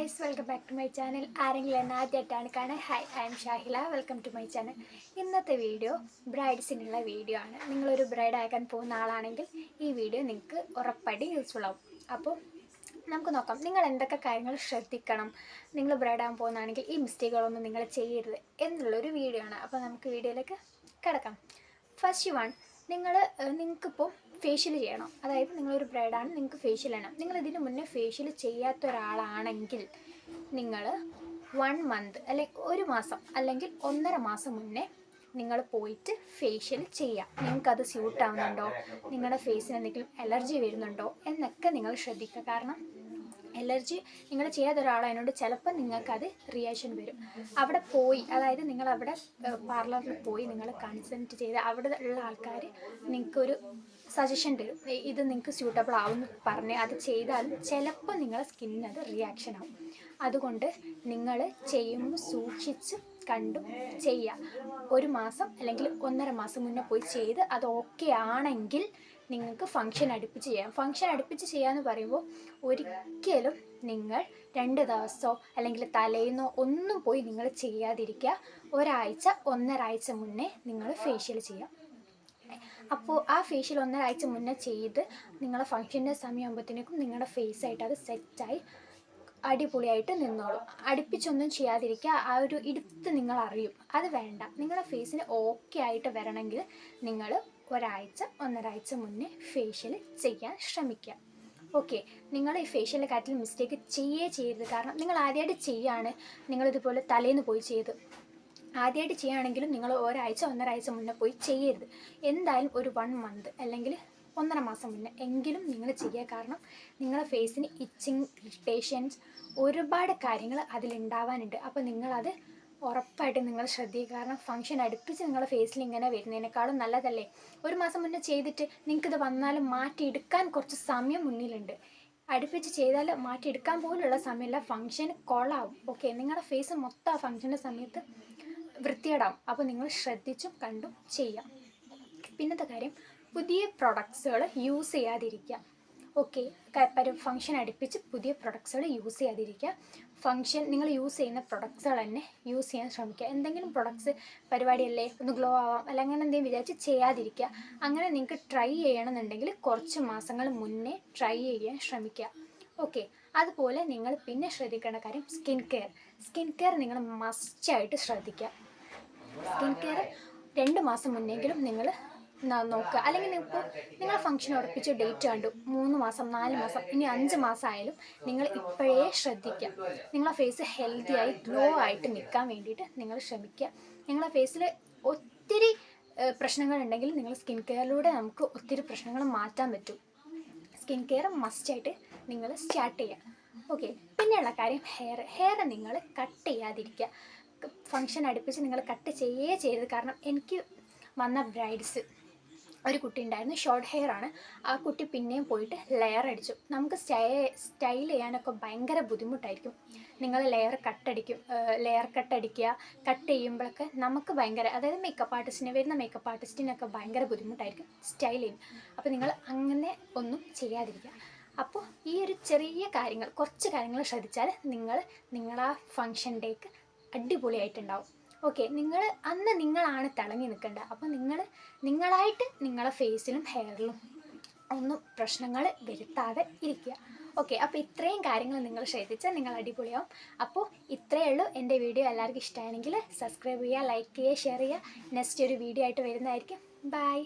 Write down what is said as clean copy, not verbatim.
Guys, welcome back to my channel. ആരെങ്കിലും എന്നെ ആദ്യമായിട്ടാണ് കാണാൻ, hi, I am Shahila. Welcome to my channel. ഇന്നത്തെ വീഡിയോ ബ്രൈഡ്സിനുള്ള വീഡിയോ ആണ്. നിങ്ങളൊരു ബ്രൈഡ് ആക്കാൻ പോകുന്ന ആളാണെങ്കിൽ ഈ വീഡിയോ നിങ്ങൾക്ക് ഉറപ്പായിട്ട് യൂസ്ഫുൾ ആവും. അപ്പോൾ നമുക്ക് നോക്കാം, നിങ്ങൾ എന്തൊക്കെ കാര്യങ്ങൾ ശ്രദ്ധിക്കണം, നിങ്ങൾ ബ്രൈഡ് ആകാൻ പോകുന്നതാണെങ്കിൽ ഈ മിസ്റ്റേക്കുകളൊന്നും നിങ്ങൾ ചെയ്യരുത് എന്നുള്ളൊരു വീഡിയോ ആണ്. അപ്പോൾ നമുക്ക് വീഡിയോയിലേക്ക് കിടക്കാം. ഫസ്റ്റ് വൺ, നിങ്ങൾക്കിപ്പോൾ ഫേഷ്യൽ ചെയ്യണം. അതായത് നിങ്ങളൊരു ബ്രൈഡാണ്, നിങ്ങൾക്ക് ഫേഷ്യൽ ചെയ്യണം. നിങ്ങൾ ഇതിന് മുന്നേ ഫേഷ്യൽ ചെയ്യാത്ത ഒരാളാണെങ്കിൽ നിങ്ങൾ 1 മന്ത് അല്ലെങ്കിൽ 1 മാസം അല്ലെങ്കിൽ 1.5 മാസം മുന്നേ നിങ്ങൾ പോയിട്ട് ഫേഷ്യൽ ചെയ്യുക. നിങ്ങൾക്കത് സ്യൂട്ട് ആവുന്നുണ്ടോ, നിങ്ങളുടെ ഫേസിന് എന്തെങ്കിലും അലർജി വരുന്നുണ്ടോ എന്നൊക്കെ നിങ്ങൾ ശ്രദ്ധിക്കുക. കാരണം അലർജി നിങ്ങൾ ചെയ്യാത്ത ഒരാളതിനോട് ചിലപ്പോൾ നിങ്ങൾക്കത് റിയാക്ഷൻ വരും. അവിടെ പോയി, അതായത് നിങ്ങളവിടെ പാർലറിൽ പോയി നിങ്ങൾ കൺസൾട്ട് ചെയ്ത് അവിടെ ഉള്ള ആൾക്കാർ നിങ്ങൾക്കൊരു സജഷൻ തരും, ഇത് നിങ്ങൾക്ക് സ്യൂട്ടബിൾ ആവുമെന്ന് പറഞ്ഞ് അത് ചെയ്താലും ചിലപ്പോൾ നിങ്ങളുടെ സ്കിന്നിന് അത് റിയാക്ഷൻ ആവും. അതുകൊണ്ട് നിങ്ങൾ ചെയ്യുമ്പോൾ സൂക്ഷിച്ച് കണ്ടും ചെയ്യുക. 1 മാസം അല്ലെങ്കിൽ 1.5 മാസം മുന്നേ പോയി ചെയ്ത് അത് ഓക്കെ ആണെങ്കിൽ നിങ്ങൾക്ക് ഫംഗ്ഷൻ അടുപ്പിച്ച് ചെയ്യാം. ഫംഗ്ഷൻ അടുപ്പിച്ച് ചെയ്യാമെന്ന് പറയുമ്പോൾ ഒരിക്കലും നിങ്ങൾ 2 ദിവസമോ അല്ലെങ്കിൽ തലേന്നോ ഒന്നും പോയി നിങ്ങൾ ചെയ്യാതിരിക്കുക. ഒരാഴ്ച 1.5 ആഴ്ച മുന്നേ നിങ്ങൾ ഫേഷ്യൽ ചെയ്യാം. അപ്പോൾ ആ ഫേഷ്യൽ 1.5 ആഴ്ച മുന്നേ ചെയ്ത് നിങ്ങളെ ഫംഗ്ഷൻ്റെ സമയമാകുമ്പോഴത്തേക്കും നിങ്ങളുടെ ഫേസായിട്ട് അത് സെറ്റായി അടിപൊളിയായിട്ട് നിന്നോളും. അടുപ്പിച്ചൊന്നും ചെയ്യാതിരിക്കുക. ആ ഒരു ഇടുത്ത് നിങ്ങൾ അറിയും, അത് വേണ്ട. നിങ്ങളുടെ ഫേസിന് ഓക്കെ ആയിട്ട് വരണമെങ്കിൽ നിങ്ങൾ ഒരാഴ്ച 1.5 ആഴ്ച മുന്നേ ഫേഷ്യൽ ചെയ്യാൻ ശ്രമിക്കുക. ഓക്കെ, നിങ്ങൾ ഈ ഫേഷ്യലിൻ്റെ കാര്യത്തിൽ മിസ്റ്റേക്ക് ചെയ്യരുത്. കാരണം നിങ്ങൾ ആദ്യമായിട്ട് ചെയ്യുകയാണ്, നിങ്ങളിതുപോലെ തലേന്ന് പോയി ചെയ്ത് ആദ്യമായിട്ട് ചെയ്യുകയാണെങ്കിലും നിങ്ങൾ ഒരാഴ്ച 1.5 ആഴ്ച മുന്നേ പോയി ചെയ്യരുത്. എന്തായാലും ഒരു 1 മന്ത് അല്ലെങ്കിൽ 1.5 മാസം മുന്നേ എങ്കിലും നിങ്ങൾ ചെയ്യുക. കാരണം നിങ്ങളുടെ ഫേസിന് ഇച്ചിങ്, ഇറിറ്റേഷൻസ്, ഒരുപാട് കാര്യങ്ങൾ അതിലുണ്ടാവാനുണ്ട്. അപ്പോൾ നിങ്ങളത് ഉറപ്പായിട്ടും നിങ്ങൾ ശ്രദ്ധിക്കുക. കാരണം ഫംഗ്ഷൻ അടുപ്പിച്ച് നിങ്ങളുടെ ഫേസിൽ ഇങ്ങനെ വരുന്നതിനേക്കാളും നല്ലതല്ലേ 1 മാസം മുന്നേ ചെയ്തിട്ട് നിങ്ങൾക്കിത് വന്നാലും മാറ്റിയെടുക്കാൻ കുറച്ച് സമയം മുന്നിലുണ്ട്. അടുപ്പിച്ച് ചെയ്താൽ മാറ്റിയെടുക്കാൻ പോലുള്ള സമയമില്ല, ഫംഗ്ഷന് കൊളാവും. ഓക്കെ, നിങ്ങളുടെ ഫേസ് മൊത്തം ആ ഫംഗ്ഷൻ്റെ സമയത്ത് വൃത്തികേടാവും. അപ്പോൾ നിങ്ങൾ ശ്രദ്ധിച്ചും കണ്ടും ചെയ്യാം. പിന്നത്തെ കാര്യം, പുതിയ പ്രൊഡക്ട്സുകൾ യൂസ് ചെയ്യാതിരിക്കുക. ഓക്കെ, ഫംഗ്ഷൻ അടുപ്പിച്ച് പുതിയ പ്രൊഡക്ട്സുകൾ യൂസ് ചെയ്യാതിരിക്കുക. നിങ്ങൾ യൂസ് ചെയ്യുന്ന പ്രൊഡക്ട്സുകൾ തന്നെ യൂസ് ചെയ്യാൻ ശ്രമിക്കുക. എന്തെങ്കിലും പ്രൊഡക്ട്സ് പരിപാടിയല്ലേ, ഒന്ന് ഗ്ലോ ആവാം അല്ല അങ്ങനെ എന്തെങ്കിലും വിചാരിച്ച് ചെയ്യാതിരിക്കുക. അങ്ങനെ നിങ്ങൾക്ക് ട്രൈ ചെയ്യണമെന്നുണ്ടെങ്കിൽ കുറച്ച് മാസങ്ങൾ മുന്നേ ട്രൈ ചെയ്യാൻ ശ്രമിക്കുക. ഓക്കെ, അതുപോലെ നിങ്ങൾ പിന്നെ ശ്രദ്ധിക്കേണ്ട കാര്യം സ്കിൻ കെയർ നിങ്ങൾ മസ്റ്റായിട്ട് ശ്രദ്ധിക്കുക. സ്കിൻ കെയർ 2 മാസം മുന്നെങ്കിലും നിങ്ങൾ നോക്കുക. അല്ലെങ്കിൽ നിങ്ങൾ ഫംഗ്ഷൻ ഉറപ്പിച്ച് ഡേറ്റ് കണ്ടു 3 മാസം 4 മാസം ഇനി 5 മാസം ആയാലും നിങ്ങൾ ഇപ്പോഴേ ശ്രദ്ധിക്കുക. നിങ്ങളെ ഫേസ് ഹെൽത്തി ആയി ഗ്ലോ ആയിട്ട് നിൽക്കാൻ വേണ്ടിയിട്ട് നിങ്ങൾ ശ്രമിക്കുക. നിങ്ങളെ ഫേസിൽ ഒത്തിരി പ്രശ്നങ്ങളുണ്ടെങ്കിൽ നിങ്ങൾ സ്കിൻ കെയറിലൂടെ നമുക്ക് ഒത്തിരി പ്രശ്നങ്ങൾ മാറ്റാൻ പറ്റും. സ്കിൻ കെയർ മസ്റ്റായിട്ട് നിങ്ങൾ സ്റ്റാർട്ട് ചെയ്യുക. ഓക്കെ, പിന്നെയുള്ള കാര്യം ഹെയർ നിങ്ങൾ കട്ട് ചെയ്യാതിരിക്കുക. ഫംഗ്ഷൻ അടുപ്പിച്ച് നിങ്ങൾ കട്ട് ചെയ്യരുത്. കാരണം എനിക്ക് വന്ന ബ്രൈഡ്സ് ഒരു കുട്ടി ഉണ്ടായിരുന്നു, ഷോർട്ട് ഹെയർ ആണ്. ആ കുട്ടി പിന്നെയും പോയിട്ട് ലെയർ അടിച്ചു. നമുക്ക് സ്റ്റൈൽ ചെയ്യാനൊക്കെ ഭയങ്കര ബുദ്ധിമുട്ടായിരിക്കും. നിങ്ങൾ ലെയർ കട്ട് ചെയ്യുമ്പോഴൊക്കെ നമുക്ക് ഭയങ്കര, അതായത് വരുന്ന മേക്കപ്പ് ആർട്ടിസ്റ്റിനൊക്കെ ഭയങ്കര ബുദ്ധിമുട്ടായിരിക്കും സ്റ്റൈൽ ചെയ്യും. അപ്പോൾ നിങ്ങൾ അങ്ങനെ ഒന്നും ചെയ്യാതിരിക്കുക. അപ്പോൾ ഈ ഒരു ചെറിയ കാര്യങ്ങൾ, കുറച്ച് കാര്യങ്ങൾ ശ്രദ്ധിച്ചാൽ നിങ്ങളാ ഫംഗ്ഷൻ്റേക്ക് അടിപൊളിയായിട്ടുണ്ടാവും. ഓക്കെ, നിങ്ങളാണ് തിളങ്ങി നിൽക്കേണ്ടത്. അപ്പോൾ നിങ്ങളായിട്ട് നിങ്ങളെ ഫേസിലും ഹെയറിലും ഒന്നും പ്രശ്നങ്ങൾ വരുത്താതെ ഇരിക്കുക. ഓക്കെ, അപ്പോൾ ഇത്രയും കാര്യങ്ങൾ നിങ്ങൾ ശ്രദ്ധിച്ചാൽ നിങ്ങൾ അടിപൊളിയാവും. അപ്പോൾ ഇത്രയേ ഉള്ളൂ. എൻ്റെ വീഡിയോ എല്ലാവർക്കും ഇഷ്ടമാണെങ്കിൽ സബ്സ്ക്രൈബ് ചെയ്യുക, ലൈക്ക് ചെയ്യുക, ഷെയർ ചെയ്യുക. നെക്സ്റ്റ് ഒരു വീഡിയോ ആയിട്ട് വരുന്നതായിരിക്കും. ബൈ.